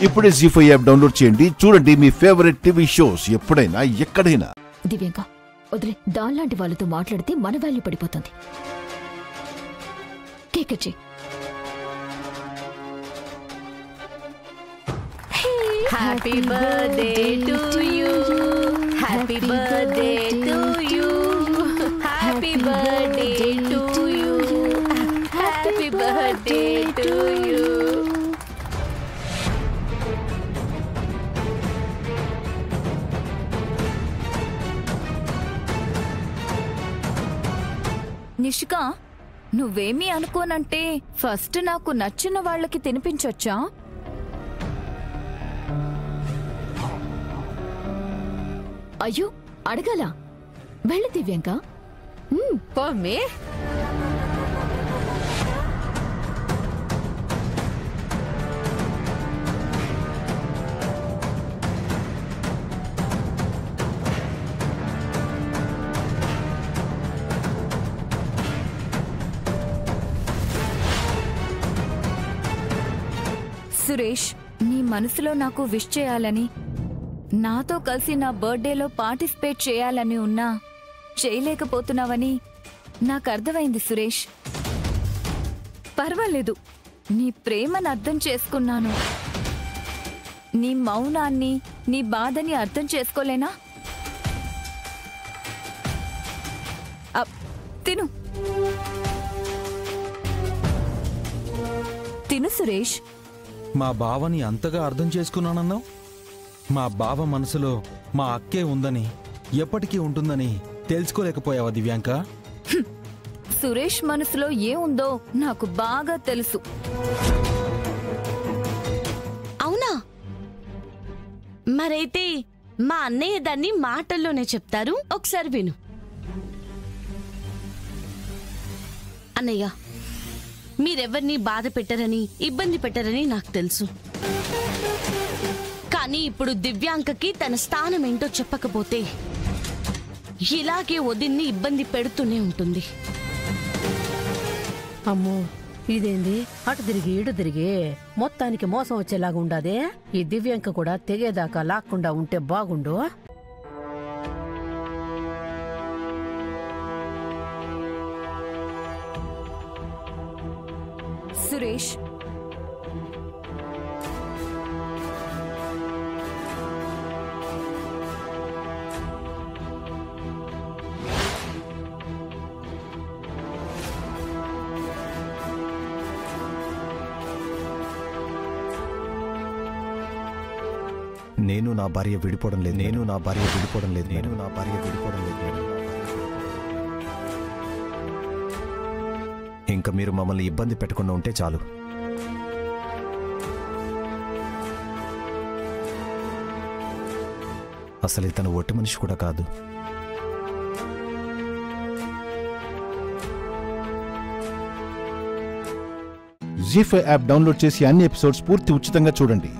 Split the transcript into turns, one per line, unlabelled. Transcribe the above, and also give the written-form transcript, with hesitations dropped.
ఇప్పుడే జీ5 app download చేయండి. చూడండి మీ ఫేవరెట్ టీవీ షోస్ ఎప్పుడైనా ఎక్కడైనా.
దివ్యాంక వదిలే, దానిలాంటి వాళ్ళతో మాట్లాడితే మన వాల్యూ పడిపోతుంది. కేకచ్చి
happy birthday to you, happy birthday to you, happy birthday to you, happy birthday to you.
Nishika, నువ్వేమీ అనుకోనంటే ఫస్ట్ నాకు నచ్చిన వాళ్ళకి తినిపించొచ్చా?
అయ్యో అడగాల, వెళ్ళి దివ్యాంక.
పోమ్మే.
సురేష్, నీ మనసులో నాకు విష్ చేయాలని, నాతో కలిసి నా బర్త్డేలో పార్టిసిపేట్ చేయాలని ఉన్నా చేయలేకపోతున్నావని నాకు అర్థమైంది సురేష్. పర్వాలేదు, నీ ప్రేమను అర్థం చేసుకున్నాను. నీ మౌనాన్ని, నీ బాధని అర్థం చేసుకోలేనా? తిను తిను సురేష్.
మా బావని అంతగా అర్థం చేసుకున్నానన్నావు. మా బావ మనసులో మా అక్కే ఉందని, ఎప్పటికీ ఉంటుందని తెలుసుకోలేకపోయావా దివ్యాంక?
సురేష్ మనసులో ఏముందో నాకు బాగా తెలుసు.
అవునా? మరైతే మా అన్నయ్య దాన్ని మాటల్లోనే చెప్తారు, ఒకసారి విను. అన్నయ్య, మీరెవరిని బాధ పెట్టరని, ఇబ్బంది పెట్టరని నాకు తెలుసు. కానీ ఇప్పుడు దివ్యాంకకి తన స్థానం ఏంటో చెప్పకపోతే ఇలాగే వదిన్ని ఇబ్బంది పెడుతూనే ఉంటుంది.
అమ్మో, ఇదేంది అటు తిరిగి ఇటు తిరిగి మొత్తానికి మోసం వచ్చేలాగా ఉండాదే. ఈ దివ్యాంక కూడా తెగేదాకా లాక్కుండా ఉంటే బాగుండు.
సురేష్,
నేను నా భార్య విడిపోవడం లేదు. నేను నా భార్య విడిపోవడం లేదు. నేను నా భార్య విడిపోవడం లేదు. ఇంకా మీరు మమ్మల్ని ఇబ్బంది పెట్టకుండా ఉంటే చాలు. అసలు ఇతను ఒట్టి మనిషి కూడా కాదు.
జీ5 యాప్ డౌన్లోడ్ చేసి అన్ని ఎపిసోడ్స్ పూర్తి ఉచితంగా చూడండి.